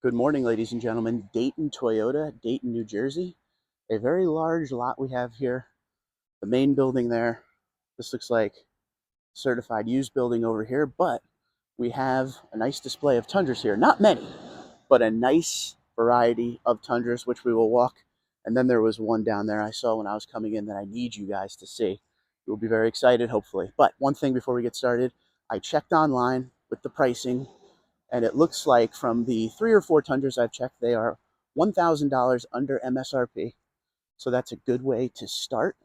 Good morning, ladies and gentlemen. Dayton Toyota, Dayton, New Jersey. A very large lot we have here. The main building there. This looks like certified used building over here, but we have a nice display of Tundras here. Not many, but a nice variety of Tundras, which we will walk. And then there was one down there I saw when I was coming in that I need you guys to see. You'll be very excited, hopefully. But one thing before we get started, I checked online with the pricing, and it looks like from the 3 or 4 Tundras I've checked, they are $1,000 under MSRP. So that's a good way to start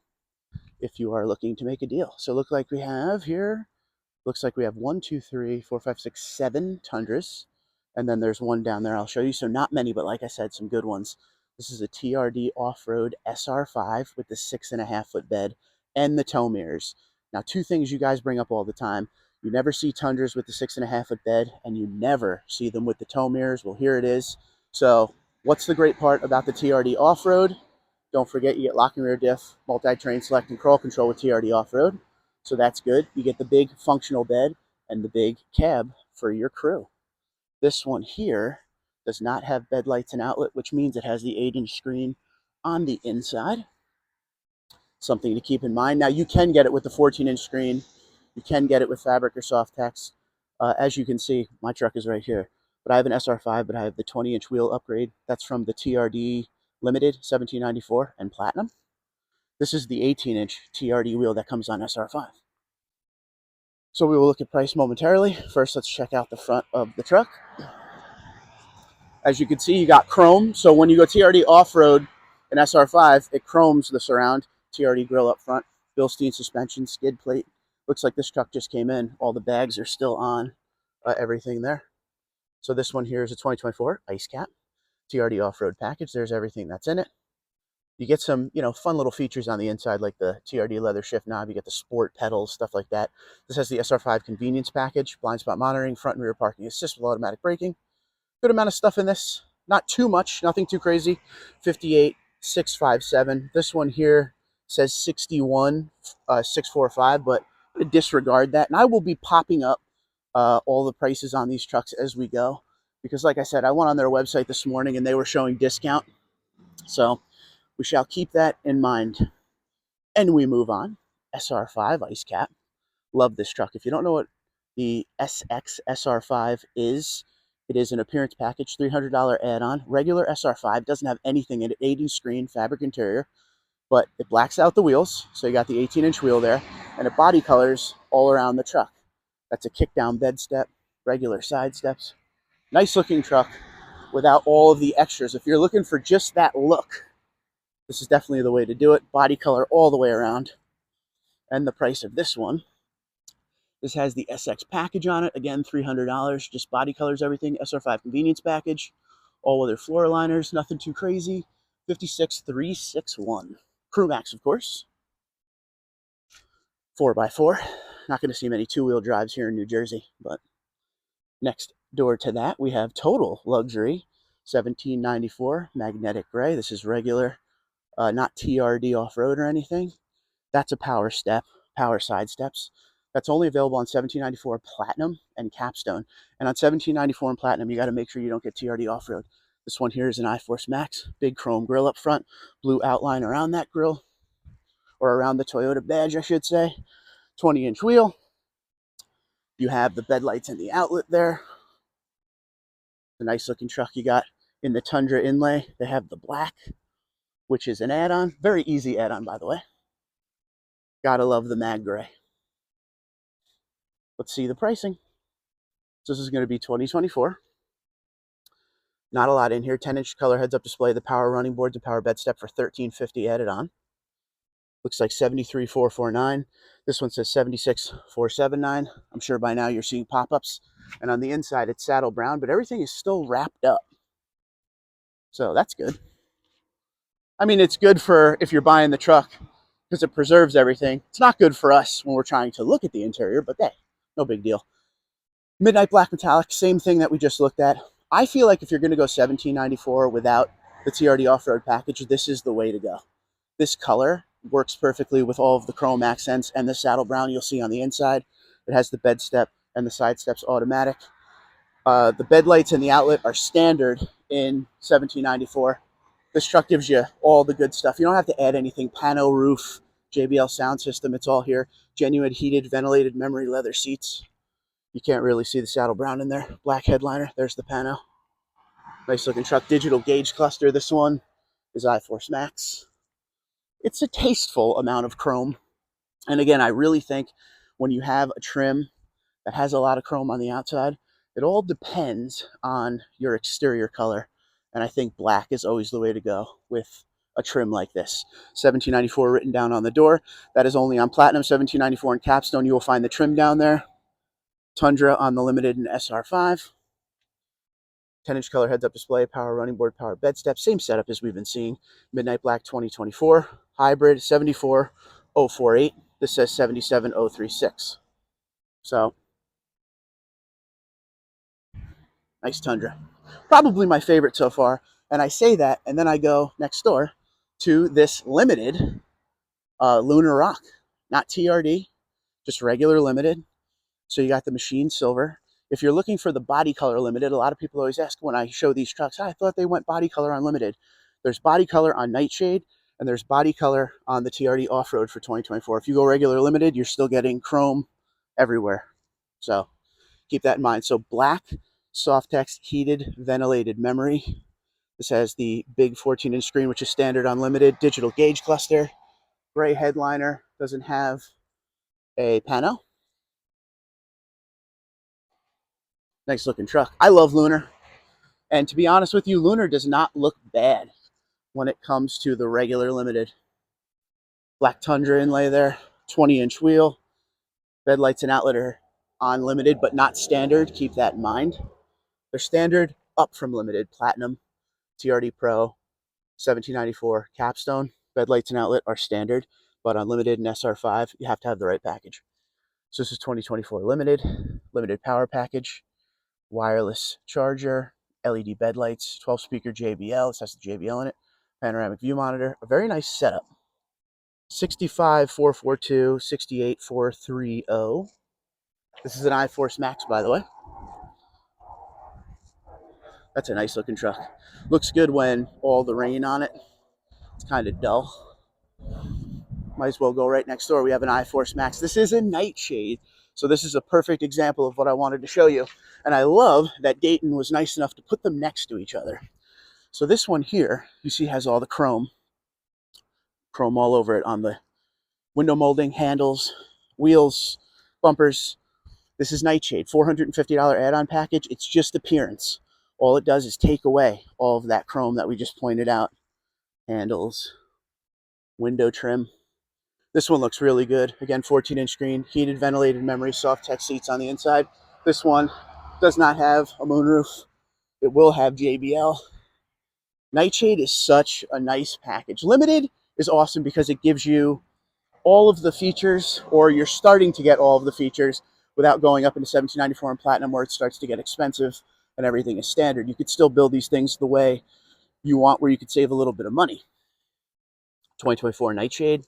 if you are looking to make a deal. So look like we have here, looks like we have 1, 2, 3, 4, 5, 6, 7 Tundras. And then there's one down there I'll show you. So not many, but like I said, some good ones. This is a TRD off-road SR5 with the 6.5-foot bed and the tow mirrors. Now, two things you guys bring up all the time. You never see Tundras with the 6.5-foot bed, and you never see them with the tow mirrors. Well, here it is. So what's the great part about the TRD off-road? Don't forget you get locking rear diff, multi-train select, and crawl control with TRD off-road. So that's good. You get the big functional bed and the big cab for your crew. This one here does not have bed lights and outlet, which means it has the 8-inch screen on the inside. Something to keep in mind. Now, you can get it with the 14-inch screen. You can get it with fabric or soft text. As you can see, my truck is right here. But I have an SR5, but I have the 20-inch wheel upgrade. That's from the TRD Limited 1794 and Platinum. This is the 18-inch TRD wheel that comes on SR5. So we will look at price momentarily. First, let's check out the front of the truck. As you can see, you got chrome. So when you go TRD off-road in SR5, it chromes the surround. TRD grill up front, Bilstein suspension, skid plate. Looks like this truck just came in. All the bags are still on, everything there. So this one here is a 2024 ice cap, TRD off-road package. There's everything that's in it. You get some, fun little features on the inside, like the TRD leather shift knob. You get the sport pedals, stuff like that. This has the SR5 convenience package, blind spot monitoring, front and rear parking assist with automatic braking. Good amount of stuff in this. Not too much, nothing too crazy. 58,657. This one here says 61,645, but I'm going to disregard that. And I will be popping up all the prices on these trucks as we go. Because like I said, I went on their website this morning and they were showing discount. So we shall keep that in mind. And we move on. SR5 ice cap. Love this truck. If you don't know what the SX SR5 is, it is an appearance package, $300 add-on. Regular SR5 doesn't have anything in it, 8-inch screen, fabric interior, but it blacks out the wheels, so you got the 18-inch wheel there, and it body colors all around the truck. That's a kick-down bed step, regular side steps. Nice looking truck without all of the extras. If you're looking for just that look, this is definitely the way to do it. Body color all the way around. And the price of this one, this has the SX package on it. Again, $300, just body colors, everything. SR5 convenience package, all weather floor liners, nothing too crazy. 56,361. Crew Max, of course. 4x4. Not going to see many two-wheel drives here in New Jersey, but next door to that, we have Total Luxury 1794 magnetic gray. This is regular, not TRD off-road or anything. That's a power step, power side steps. That's only available on 1794 Platinum and Capstone. And on 1794 and Platinum, you got to make sure you don't get TRD off-road. This one here is an iForce Max, big chrome grill up front, blue outline around that grill, or around the Toyota badge, I should say. 20-inch wheel. You have the bed lights and the outlet there. The nice looking truck you got in the Tundra inlay. They have the black, which is an add-on. Very easy add-on, by the way. Gotta love the mag gray. Let's see the pricing. So this is going to be 2024. Not a lot in here. 10-inch color heads-up display, the power running boards, and power bed step for $1,350 added on. Looks like 73,449. This one says 76,479. I'm sure by now you're seeing pop-ups. And on the inside, it's saddle brown, but everything is still wrapped up. So that's good. I mean, it's good for if you're buying the truck because it preserves everything. It's not good for us when we're trying to look at the interior, but hey, no big deal. Midnight Black Metallic, same thing that we just looked at. I feel like if you're going to go 1794 without the TRD off-road package, this is the way to go. This color works perfectly with all of the chrome accents and the saddle brown you'll see on the inside. It has the bed step and the side steps automatic. The bed lights and the outlet are standard in 1794. This truck gives you all the good stuff. You don't have to add anything. Pano roof, JBL sound system, it's all here. Genuine heated, ventilated memory leather seats. You can't really see the saddle brown in there. Black headliner, there's the Pano. Nice looking truck. Digital gauge cluster. This one is iForce Max. It's a tasteful amount of chrome. And again, I really think when you have a trim that has a lot of chrome on the outside, it all depends on your exterior color. And I think black is always the way to go with a trim like this. 1794 written down on the door. That is only on Platinum. 1794 in Capstone. You will find the trim down there. Tundra on the Limited and SR5. 10-inch color heads-up display, power running board, power bed step. Same setup as we've been seeing. Midnight Black 2024. Hybrid 74048. This says 77036. So, nice Tundra. Probably my favorite so far. And I say that, and then I go next door to this Limited Lunar Rock. Not TRD, just regular Limited. So you got the machine silver. If you're looking for the body color Limited, a lot of people always ask when I show these trucks, I thought they went body color on Limited. There's body color on Nightshade, and there's body color on the TRD Off-Road for 2024. If you go regular Limited, you're still getting chrome everywhere. So keep that in mind. So black, soft text, heated, ventilated memory. This has the big 14-inch screen, which is standard on Limited. Digital gauge cluster. Gray headliner. Doesn't have a pano. Nice looking truck. I love Lunar. And to be honest with you, Lunar does not look bad when it comes to the regular Limited. Black Tundra inlay there. 20-inch wheel. Bed lights and outlet are on Limited, but not standard. Keep that in mind. They're standard up from Limited. Platinum, TRD Pro, 1794 Capstone. Bed lights and outlet are standard, but on Limited and SR5, you have to have the right package. So this is 2024 Limited power package, wireless charger, LED bed lights, 12-speaker JBL. This has the JBL in it. Panoramic view monitor. A very nice setup. 65,442, 68,430. This is an iForce Max, by the way. That's a nice looking truck. Looks good when all the rain on it. It's kind of dull. Might as well go right next door. We have an iForce Max. This is a Nightshade. So this is a perfect example of what I wanted to show you. And I love that Dayton was nice enough to put them next to each other. So this one here, you see, has all the chrome all over it on the window molding, handles, wheels, bumpers. This is Nightshade, $450 add-on package. It's just appearance. All it does is take away all of that chrome that we just pointed out. Handles, window trim. This one looks really good. Again, 14-inch screen, heated, ventilated memory, soft tech seats on the inside. This one does not have a moonroof. It will have JBL. Nightshade is such a nice package. Limited is awesome because it gives you all of the features, or you're starting to get all of the features without going up into 1794 and Platinum where it starts to get expensive and everything is standard. You could still build these things the way you want where you could save a little bit of money. 2024 Nightshade.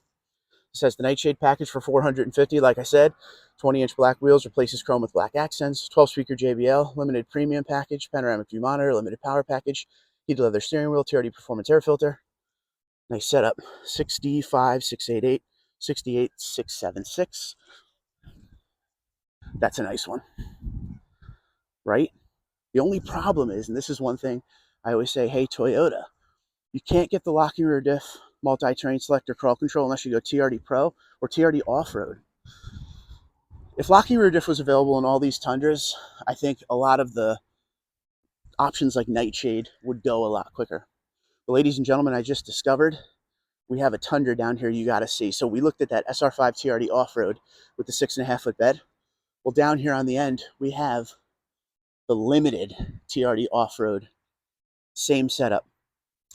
This has the Nightshade package for $450. Like I said, 20-inch black wheels, replaces chrome with black accents, 12-speaker JBL, Limited premium package, panoramic view monitor, Limited power package, heated leather steering wheel, TRD performance air filter. Nice setup. 65,688, 68,676. That's a nice one, right? The only problem is, and this is one thing I always say, hey, Toyota, you can't get the locking rear diff, multi-terrain selector, crawl control unless you go TRD Pro or TRD Off-Road. If locking rear diff was available in all these Tundras, I think a lot of the options like Nightshade would go a lot quicker. But ladies and gentlemen, I just discovered we have a Tundra down here you got to see. So we looked at that SR5 TRD Off-Road with the 6.5-foot bed. Well, down here on the end, we have the Limited TRD Off-Road. Same setup.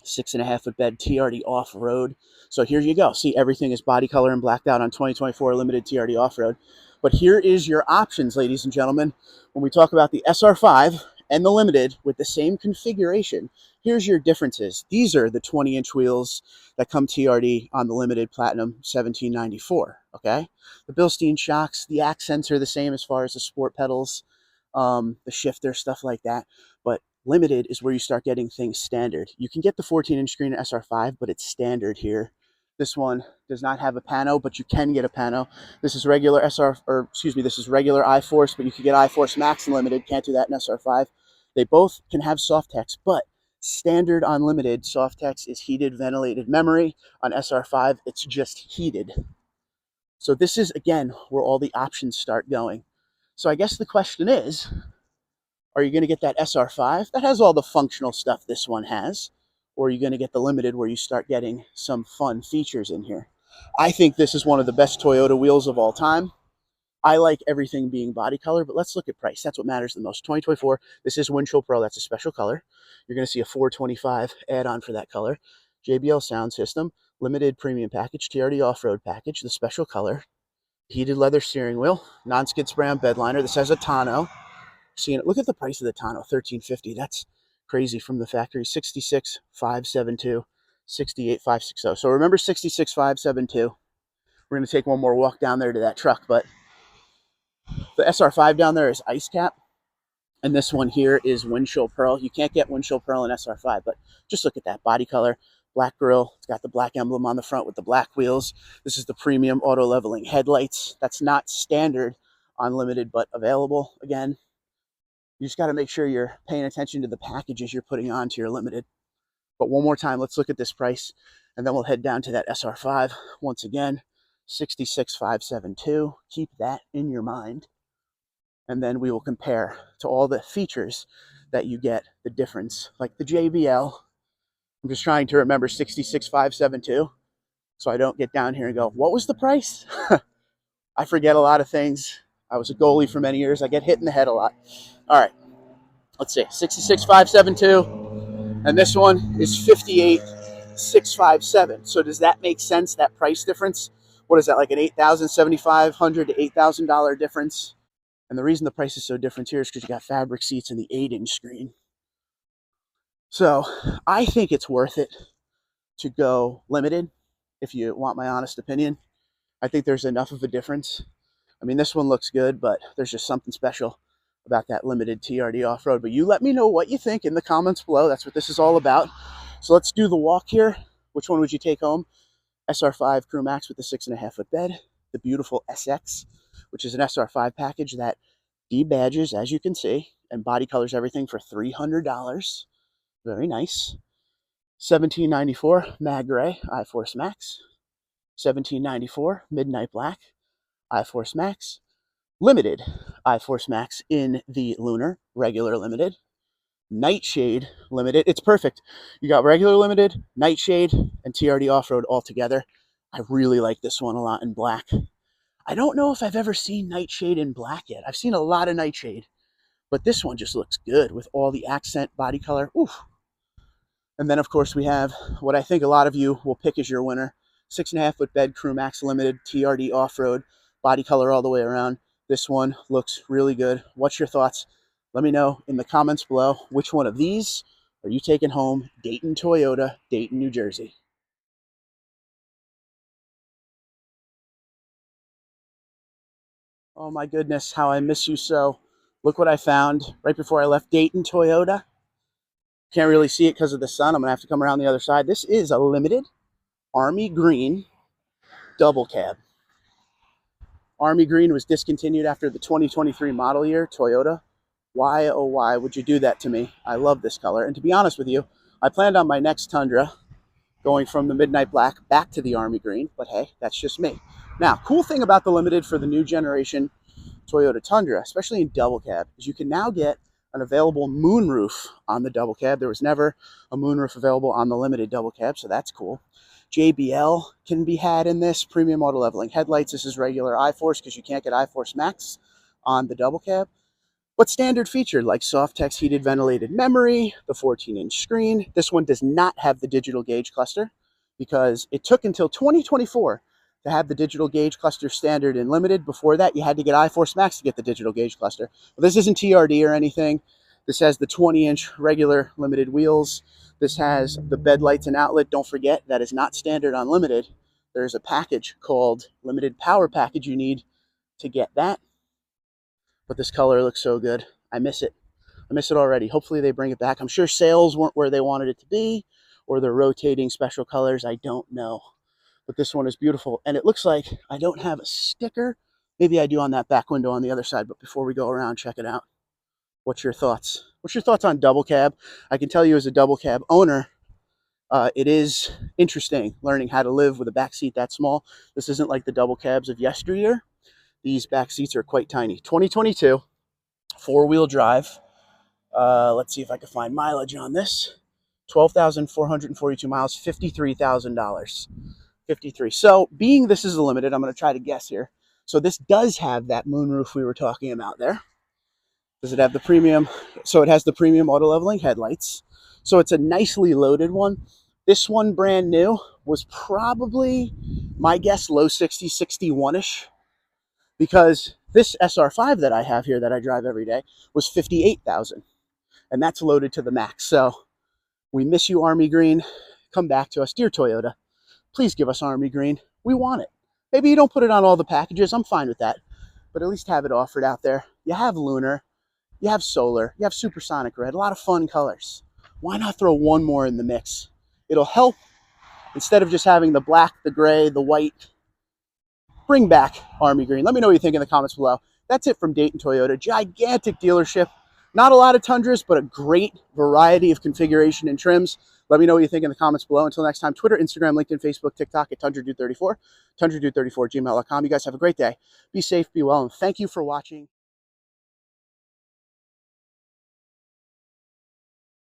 6.5-foot bed, TRD Off-Road. So here you go. See, everything is body color and blacked out on 2024 Limited TRD Off-Road. But here is your options, ladies and gentlemen. When we talk about the SR5 and the Limited with the same configuration, here's your differences. These are the 20-inch wheels that come TRD on the Limited Platinum 1794, okay? The Bilstein shocks, the accents are the same as far as the sport pedals. the shifter, stuff like that. But limited is where you start getting things standard. You can get the 14-inch screen at SR5, but it's standard here. This one does not have a pano, but you can get a pano. This is regular SR, or excuse me, this is regular iForce, but you can get iForce Max Limited. Can't do that in SR5. They both can have soft text, but standard on limited soft text is heated ventilated memory. On SR5, it's just heated. So this is, again, where all the options start going. So I guess the question is, are you going to get that SR5 that has all the functional stuff this one has? Or are you going to get the limited where you start getting some fun features in here? I think this is one of the best Toyota wheels of all time. I like everything being body color, but let's look at price. That's what matters the most. 2024, this is Windshield Pro. That's a special color. You're going to see a 425 add-on for that color. JBL sound system, limited premium package, TRD off-road package, the special color, heated leather steering wheel, non-skid spray on bed liner. This has a tonneau. Seeing it, look at the price of the tonneau, $13.50. That's crazy from the factory. 66,572, 68,560. So remember 66,572. We're going to take one more walk down there to that truck, but the SR5 down there is ice cap, and this one here is windshield pearl. You can't get windshield pearl in SR5, but just look at that body color. Black grille. It's got the black emblem on the front with the black wheels. This is the premium auto leveling headlights. That's not standard on limited, but available. Again, you just got to make sure you're paying attention to the packages you're putting onto your limited. But one more time, let's look at this price, and then we'll head down to that SR5 once again. 66,572. Keep that in your mind. And then we will compare to all the features that you get, the difference, like the JBL. I'm just trying to remember 66,572 so I don't get down here and go, what was the price? I forget a lot of things. I was a goalie for many years. I get hit in the head a lot. All right, let's see, 66,572, and this one is 58,657. So does that make sense, that price difference? What is that, like an $8,750 to $8,000 difference? And the reason the price is so different here is because you got fabric seats and the 8-inch screen. So I think it's worth it to go limited, if you want my honest opinion. I think there's enough of a difference. I mean, this one looks good, but there's just something special about that limited TRD off-road. But you let me know what you think in the comments below. That's what this is all about. So let's do the walk here. Which one would you take home? SR5 Crew Max with the 6.5-foot bed. The beautiful SX, which is an SR5 package that debadges, as you can see, and body colors everything for $300. Very nice. $17.94 Mag Gray iForce Max. $17.94 Midnight Black iForce Max. Limited iForce Max in the Lunar, regular limited. Nightshade limited. It's perfect. You got regular limited, Nightshade, and TRD off-road all together. I really like this one a lot in black. I don't know if I've ever seen Nightshade in black yet. I've seen a lot of Nightshade, but this one just looks good with all the accent body color. Oof. And then, of course, we have what I think a lot of you will pick as your winner. 6.5-foot bed, Crew Max Limited, TRD off-road, body color all the way around. This one looks really good. What's your thoughts? Let me know in the comments below. Which one of these are you taking home? Dayton Toyota, Dayton, New Jersey. Oh my goodness, how I miss you so. Look what I found right before I left Dayton Toyota. Can't really see it because of the sun. I'm going to have to come around the other side. This is a limited Army Green double cab. Army Green was discontinued after the 2023 model year, Toyota. Why, oh why would you do that to me? I love this color. And to be honest with you, I planned on my next Tundra going from the Midnight Black back to the Army Green, but hey, that's just me. Now, cool thing about the limited for the new generation Toyota Tundra, especially in double cab, is you can now get an available moonroof on the double cab. There was never a moonroof available on the limited double cab, so that's cool. JBL can be had in this. Premium auto leveling headlights. This is regular iForce because you can't get iForce Max on the double cab. But standard featured like soft text heated ventilated memory, the 14-inch screen. This one does not have the digital gauge cluster because it took until 2024 to have the digital gauge cluster standard and limited. Before that, you had to get iForce Max to get the digital gauge cluster. But this isn't TRD or anything. This has the 20-inch regular limited wheels. This has the bed lights and outlet. Don't forget, that is not standard on limited. There's a package called Limited Power Package you need to get that. But this color looks so good. I miss it. I miss it already. Hopefully they bring it back. I'm sure sales weren't where they wanted it to be, or they're rotating special colors. I don't know. But this one is beautiful. And it looks like I don't have a sticker. Maybe I do on that back window on the other side. But before we go around, check it out. What's your thoughts? What's your thoughts on double cab? I can tell you as a double cab owner, it is interesting learning how to live with a back seat that small. This isn't like the double cabs of yesteryear. These back seats are quite tiny. 2022, four-wheel drive. Let's see if I can find mileage on this. 12,442 miles, $53,000. 53. So being this is a limited, I'm going to try to guess here. So this does have that moonroof we were talking about there. Does it have the premium? So it has the premium auto leveling headlights. So it's a nicely loaded one. This one brand new was probably, my guess, low 60s, 61-ish. Because this SR5 that I have here that I drive every day was 58,000. And that's loaded to the max. So we miss you, Army Green. Come back to us. Dear Toyota, please give us Army Green. We want it. Maybe you don't put it on all the packages. I'm fine with that. But at least have it offered out there. You have Lunar. You have Solar. You have Supersonic Red. A lot of fun colors. Why not throw one more in the mix? It'll help. Instead of just having the black, the gray, the white, bring back Army Green. Let me know what you think in the comments below. That's it from Dayton Toyota. Gigantic dealership. Not a lot of Tundras, but a great variety of configuration and trims. Let me know what you think in the comments below. Until next time, Twitter, Instagram, LinkedIn, Facebook, TikTok at TundraDude34, TundraDude34 gmail.com. You guys have a great day. Be safe, be well, and thank you for watching.